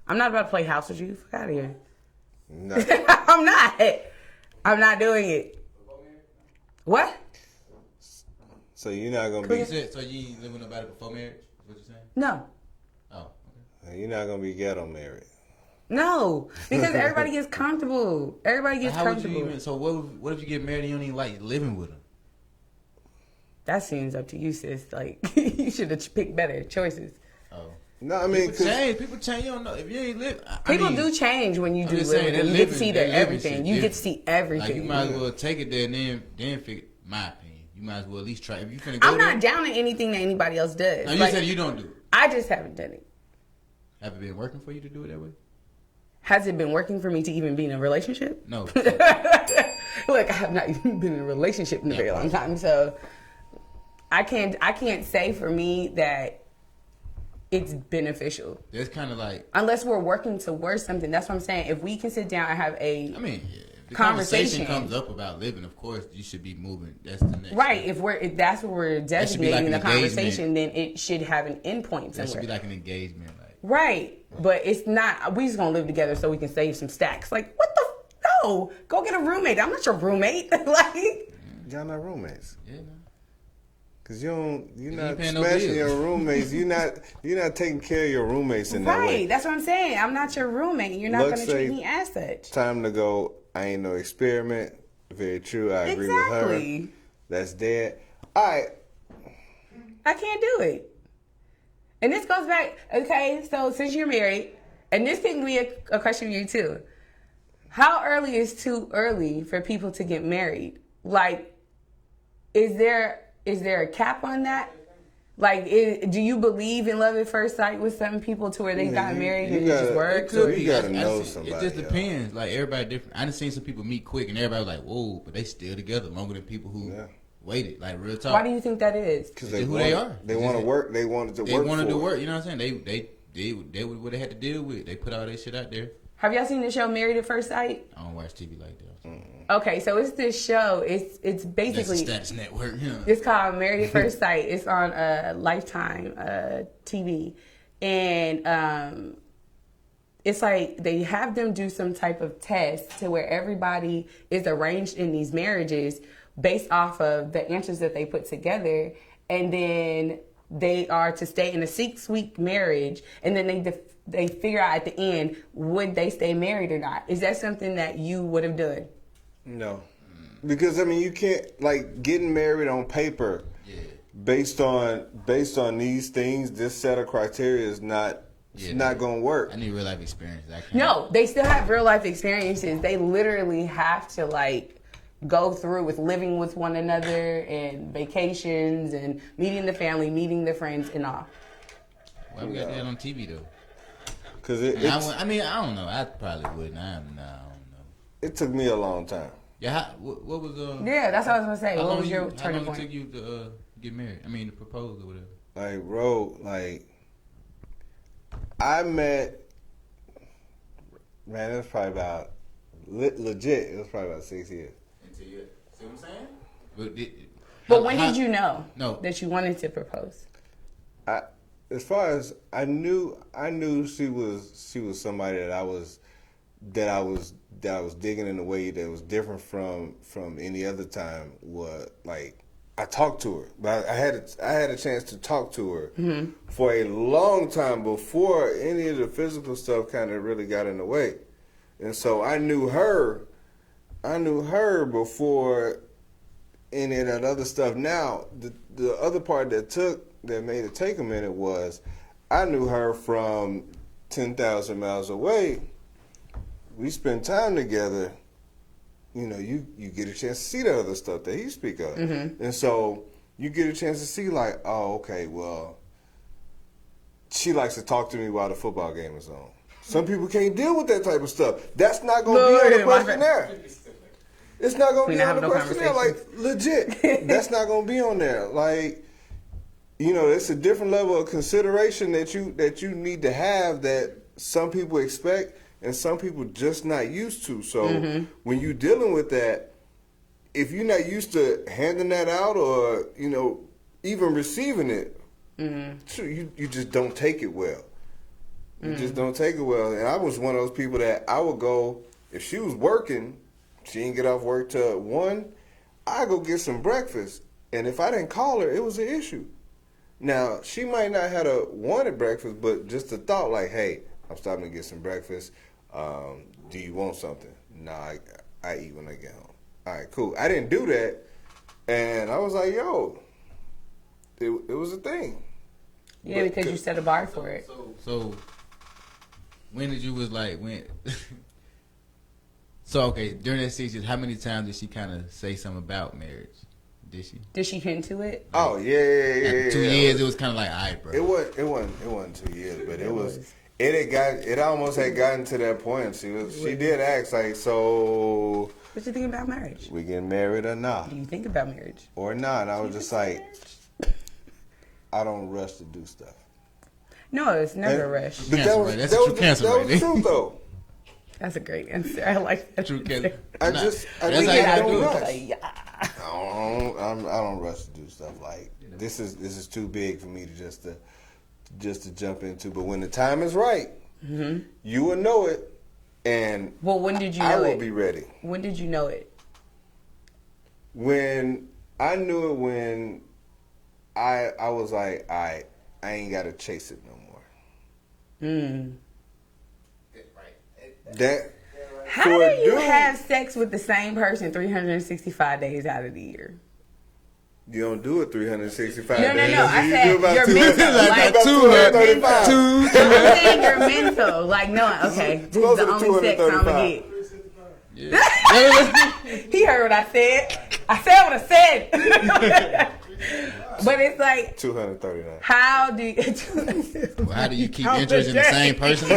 I'm not about to play house with you. Fuck out of here. No. I'm not. I'm not doing it. What? So you're not gonna be. So you ain't living with nobody before marriage? Is what you're saying? No. Oh, okay. You're not gonna be ghetto married. No, because everybody gets comfortable. Everybody gets comfortable. Would you so what if you get married and you don't even like living with them? That seems up to you, sis. Like, you should have picked better choices. Oh. No, I mean, people change. You don't know if you ain't live. People do change when you do live. You get to see everything. You get to see everything. Like, you might as well take it there and then figure. My opinion, you might as well at least try. If you finna go I'm not down to anything that anybody else does. No, you said you don't do it. I just haven't done it. Have it been working for you to do it that way? Has it been working for me to even be in a relationship? No. Look, I have not even been in a relationship in a very long time, so I can't say for me that it's beneficial. It's kind of like, unless we're working towards something. That's what I'm saying. If we can sit down and have a if the conversation comes up about living, of course you should be moving. That's the next right. step. If that's what we're designating like the conversation, then it should have an endpoint somewhere. That should be like an engagement, like. Right, but it's not. We just gonna live together so we can save some stacks. Like, what the? No, go get a roommate. I'm not your roommate. Like, y'all not roommates. Yeah. No. Cause you're not paying smashing no your roommates. You're not taking care of your roommates in that way. right. That's what I'm saying. I'm not your roommate. You're not gonna treat me as such. Time to go. I ain't no experiment. Very true. I agree with her. That's dead. All right. I can't do it. And this goes back, okay, so since you're married, and this can be a question for you too. How early is too early for people to get married? Like, is there a cap on that? Like, do you believe in love at first sight with some people to where they got married and it just works? You gotta know somebody. It just depends. Like, everybody different. I done seen some people meet quick and everybody was like, whoa, but they still together longer than people who waited. Like, real talk. Why do you think that is? Because who they are. They want to work. They wanted to work. They wanted to work. You know what I'm saying? They did what they had to deal with. They put all their shit out there. Have y'all seen the show Married at First Sight? I don't watch TV like that. Okay, so it's this show. It's basically That's a Stats Network. Yeah. It's called Married at First Sight. It's on Lifetime TV, and it's like they have them do some type of test to where everybody is arranged in these marriages based off of the answers that they put together, and then they are to stay in a 6-week marriage, and then they figure out at the end would they stay married or not. Is that something that you would have done? No, because I mean you can't like getting married on paper. Yeah. Based on these things, this set of criteria is not going to work. I need real life experience. No, they still have real life experiences. They literally have to like go through with living with one another and vacations and meeting the family, meeting the friends and all. Why we got that on TV though? Because I don't know. I probably wouldn't. I don't know. It took me a long time. Yeah, what was yeah, that's what I was gonna say. What was your turning point? How long it took you to get married? I mean, to propose or whatever. Like, bro, I met. Man, it was probably about legit. It was probably about 6 years. Until you see what I'm saying? But when did you know that you wanted to propose? As far as I knew she was somebody that I was digging in a way that was different from any other time. What like I talked to her, but I had a chance to talk to her for a long time before any of the physical stuff kind of really got in the way, and so I knew her before any of that other stuff. Now the other part that made it take a minute was I knew her from 10,000 miles away. We spend time together, you know, you get a chance to see the other stuff that he speak of. And so you get a chance to see like, oh, okay, well, she likes to talk to me while the football game is on. Some people can't deal with that type of stuff. That's not going to be on the questionnaire. It's not gonna We be not on the having no questionnaire. Like legit, that's not gonna be on there. Like, you know, it's a different level of consideration that you need to have that some people expect and some people just not used to. So when you're dealing with that, if you're not used to handing that out or, you know, even receiving it, you just don't take it well. You just don't take it well. And I was one of those people that I would go, if she was working, she didn't get off work till 1, I go get some breakfast. And if I didn't call her, it was an issue. Now, she might not have wanted breakfast, but just the thought like, hey, I'm stopping to get some breakfast. Do you want something? Nah, I eat when I get home. All right, cool. I didn't do that. And I was like, yo, it was a thing. Yeah, because you set a bar for it. So when did you was like, when... So, okay, during that 6 years, how many times did she kind of say something about marriage? Did she? Did she hint to it? Oh, yeah. After 2 years, it was kind of like, all right, bro. It wasn't 2 years, but it almost had gotten to that point. She did ask, like, so... What you think about marriage? We getting married or not? Do you think about marriage? Or not? And I was just like, I don't rush to do stuff. No, it's never a rush. But Cancer, right? That's a true cancer, right? That was true, though. That's a great answer. I like that. True cancer. I That's how think you I gotta don't do it. rush. Like, yeah. I don't rush to do stuff. Like, this is too big for me to just to jump into. But when the time is right, you will know it. And Well, when did you know I will it? be ready. When did you know it? When I knew it, when I was like, all right, I ain't got to chase it no more. That How for do a you dude, have sex with the same person 365 days out of the year? You don't do it 365 No, days. I You said do about your 200 mental. Like, about your 235. mental. I'm saying your mental. Like, no, okay, this is Closer the to only sex I'm gonna 235. get. Yeah. He heard what I said. I said what I said. But it's like, 239. how do you... Well, how do you keep interest in the same person?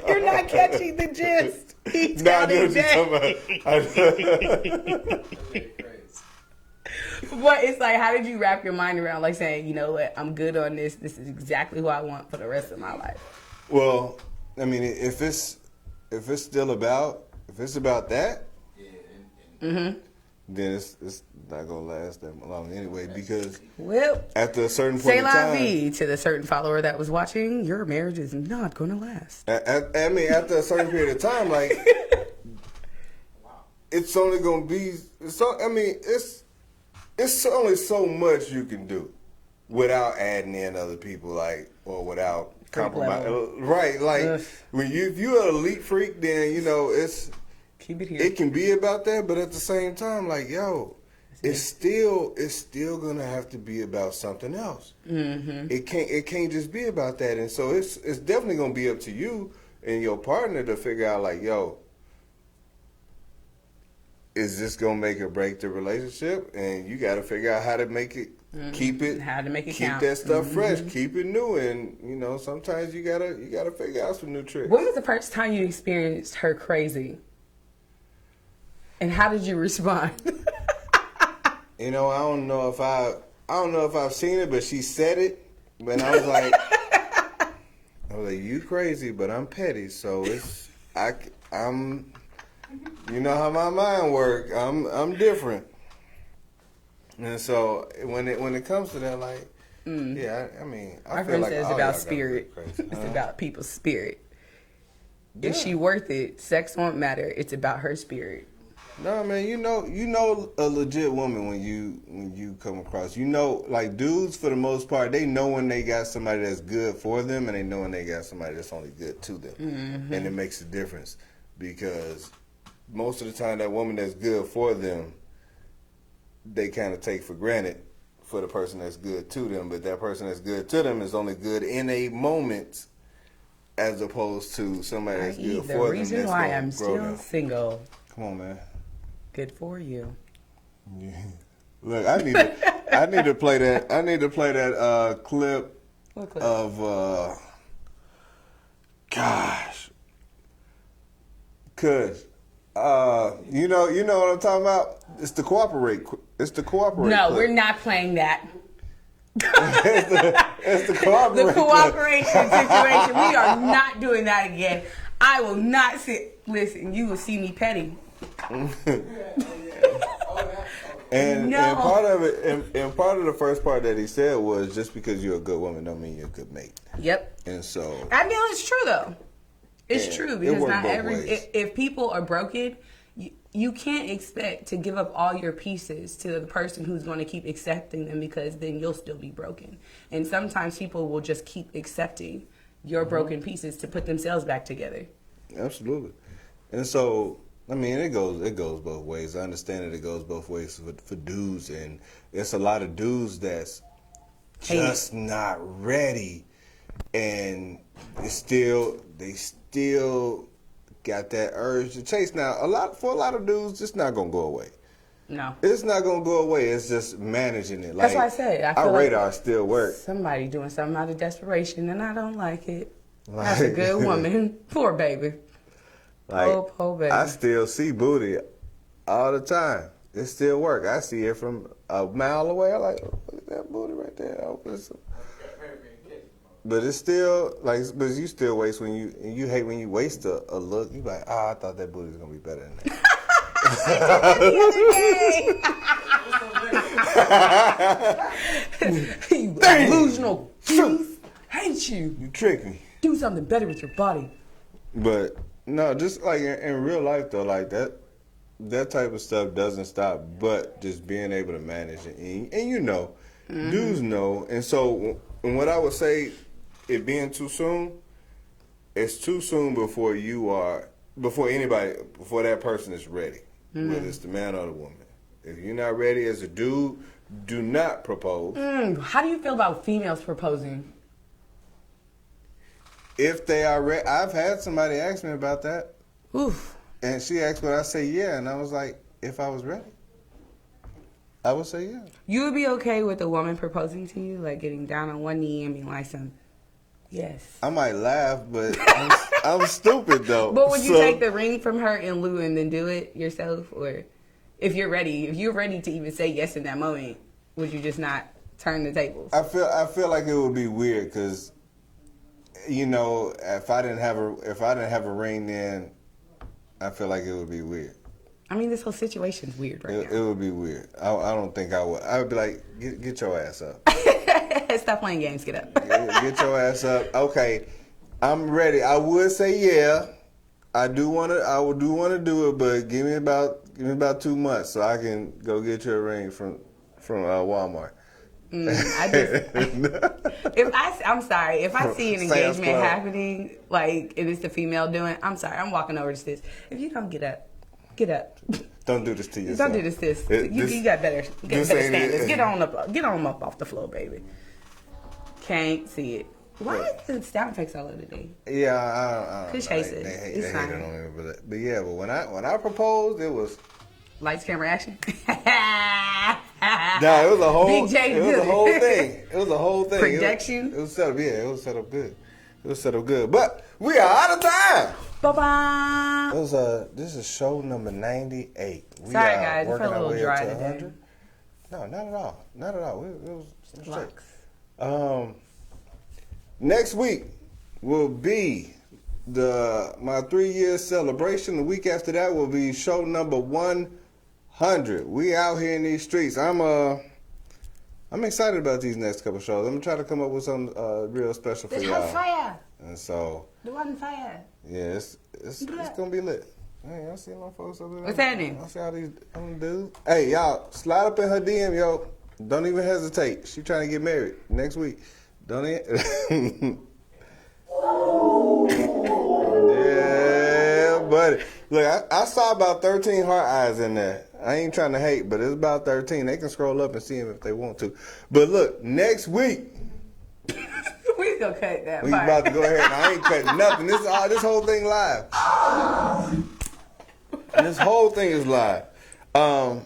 You're not catching the gist. He's No, I know counting what you're talking about. But it's like, how did you wrap your mind around, like, saying, you know what, I'm good on this. This is exactly who I want for the rest of my life. Well, I mean, if it's about that, then it's not gonna last that long anyway. Because Well, after a certain point say in la time, vie to the certain follower that was watching. Your marriage is not going to last. I mean, after a certain period of time, like it's only gonna be. So I mean, it's only so much you can do without adding in other people, like, or without compromise. Right? Like when if you're an elite freak, then you know Keep it here. it can be about that, but at the same time, like, yo, it's still gonna have to be about something else. It can't just be about that, and so it's definitely gonna be up to you and your partner to figure out, like, yo, is this gonna make or break the relationship? And you got to figure out how to make it, keep it, How to make it keep count. that stuff fresh, keep it new, and you know sometimes you gotta figure out some new tricks. When was the first time you experienced her crazy? And how did you respond? You know, I don't know if I've seen it, but she said it, and I was like, you crazy, but I'm petty, so I'm. You know how my mind works. I'm different, and so when it comes to that, like, yeah, I mean, I My feel friend like says all about y'all spirit. gotta be crazy. It's about people's spirit. Yeah. Is she worth it? Sex won't matter. It's about her spirit. No, man, you know a legit woman when you come across. You know, like, dudes for the most part, they know when they got somebody that's good for them, and they know when they got somebody that's only good to them, and it makes a difference because most of the time that woman that's good for them, they kind of take for granted for the person that's good to them, but that person that's good to them is only good in a moment as opposed to somebody that's good The for them. reason that's why gonna I'm grow still them. single. Come on, man. Good for you. Yeah. Look, I need to play that. I need to play that clip What clip? gosh, cause You know what I'm talking about? It's the cooperate. It's the cooperate. No, clip. we're not playing that. it's the cooperate. The cooperation situation. We are not doing that again. I will not sit. Listen, you will see me petty. And No. part of it, and part of the first part that he said was, just because you're a good woman don't mean you're a good mate. Yep. And so I mean, it's true though. It's true because worked not both every ways. if people are broken, you can't expect to give up all your pieces to the person who's going to keep accepting them, because then you'll still be broken. And sometimes people will just keep accepting your broken pieces to put themselves back together. Absolutely. And so, I mean, it goes both ways. I understand that it goes both ways for dudes, and it's a lot of dudes that's just not ready, and they still got that urge to chase. Now, for a lot of dudes, it's not gonna go away. No. It's not gonna go away. It's just managing it. That's why I say our radar still works. Somebody doing something out of desperation, and I don't like it. That's a good woman. Poor baby. Poor baby. I still see booty all the time. It still work. I see it from a mile away. I'm like, oh, look at that booty right there. But it's still but you still waste when you hate when you waste a look. You like, I thought that booty was gonna be better than that. You delusional goose. Hate you. You tricked me. Do something better with your body. But no, just like in real life though, like that type of stuff doesn't stop. But just being able to manage it, and dudes know. And so, what I would say, it being too soon, it's too soon before that person is ready, whether it's the man or the woman. If you're not ready as a dude, do not propose. How do you feel about females proposing? If they are ready, I've had somebody ask me about that. Oof. And she asked would I say yeah, and I was like, if I was ready, I would say yeah. You would be okay with a woman proposing to you, like getting down on one knee and being like yes. I might laugh, but I'm stupid though. But would you take the ring from her in lieu and then do it yourself? Or if you're ready to even say yes in that moment, would you just not turn the tables? I feel like it would be weird because, if I didn't have a ring, then I feel like it would be weird. I mean, this whole situation's weird right now. It would be weird. I don't think I would. I would be like, get your ass up. Stop playing games. Get up. Get your ass up. Okay, I'm ready. I would say yeah. I do want to do it, but give me about 2 months so I can go get you a ring from Walmart. I'm sorry. If I see an engagement happening, like and it's the female doing, I'm sorry. I'm walking over to sis. If you don't get up. Don't do this to yourself. Don't do this, sis. You got better standards. Get on up off the floor, baby. Can't see it. Why is the sound effects all over today? Yeah, I don't know. Chase it. They hate It's it fine. on me, but yeah. But when I proposed, it was lights, camera, action. it was a whole. Big J it was a whole thing. It was a whole thing. Projection. It was set up. Yeah, it was set up good. It was set up good. But we are out of time. Bye-bye. This is show number 98. Sorry, guys. I felt a little dry today. No, not at all. Not at all. It was straight. Next week will be my 3-year celebration. The week after that will be show number 100. We out here in these streets. I'm excited about these next couple shows. I'm gonna try to come up with something real special for y'all. Fire. And so The one fire. yeah, it's gonna be lit. Hey, I see my folks over there. What's happening? I see all these dudes. Hey, y'all, slide up in her DM, yo. Don't even hesitate. She trying to get married next week. Don't even. Yeah, buddy. Look, I saw about 13 heart eyes in there. I ain't trying to hate, but it's about 13. They can scroll up and see them if they want to. But look, next week. We gonna cut that. We about to go ahead and I ain't cutting nothing. This whole thing live. This whole thing is live. Yeah,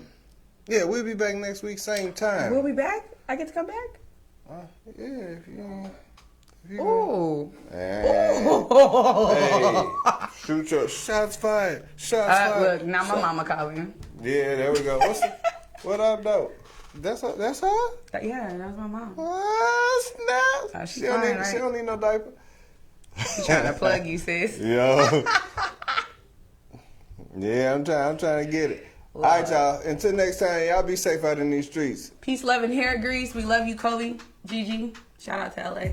we'll be back next week, same time. We'll be back? I get to come back? Yeah, if Ooh. Hey, shoot your shots fired. Shots fired. Look, now my mama calling. Yeah, there we go. What up, though? That's her? Yeah, that's my mom. What? Snap. She fine, right? She don't need no diaper. She trying to plug you, sis. Yo. Yeah, I'm trying to get it. All right, y'all. Until next time, y'all be safe out in these streets. Peace, love, and hair grease. We love you, Kobe. Gigi. Shout out to LA.